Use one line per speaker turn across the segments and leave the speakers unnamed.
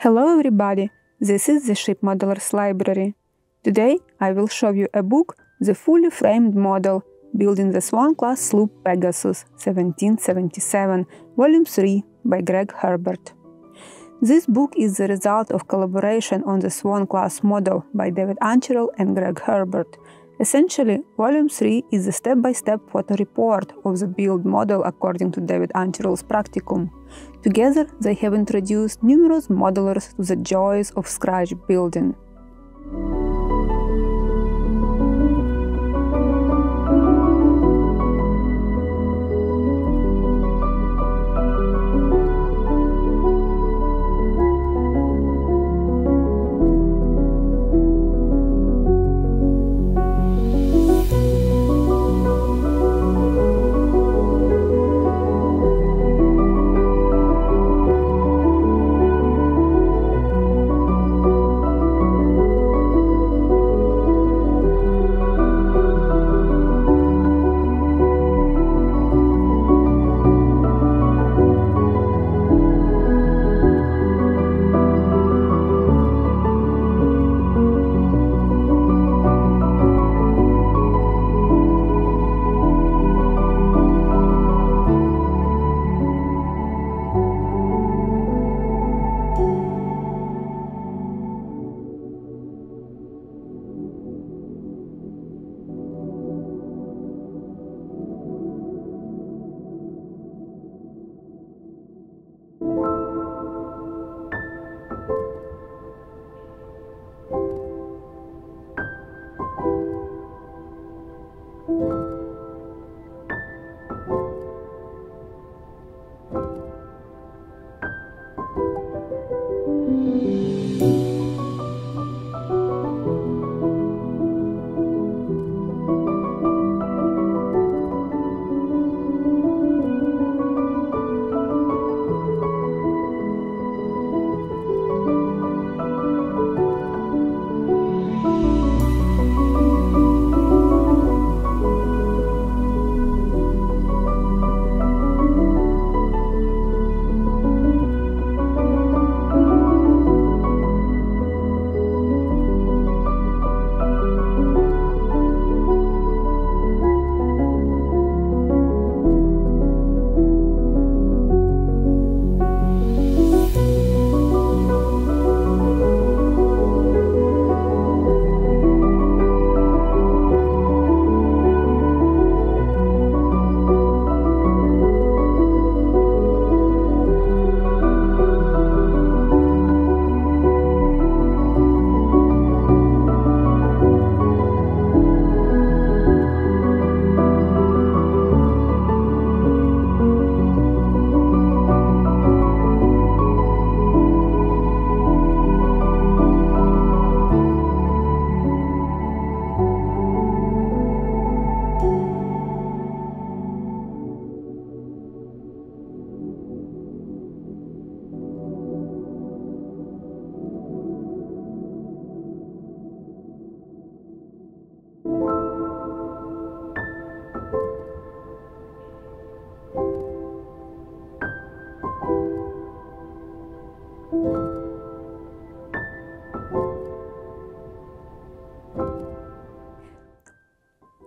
Hello everybody, this is the Ship Modelers Library. Today I will show you a book, the fully framed model, building the Swan class sloop Pegasus 1777, Volume 3 by Greg Herbert. This book is the result of collaboration on the Swan class model by David Ancherel and Greg Herbert. Essentially, Volume 3 is a step-by-step photo report of the build model according to David Ancherel's practicum. Together, they have introduced numerous modelers to the joys of scratch building.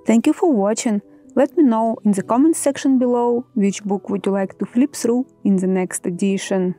Thank you for watching. Let me know in the comments section below which book would you like to flip through in the next edition.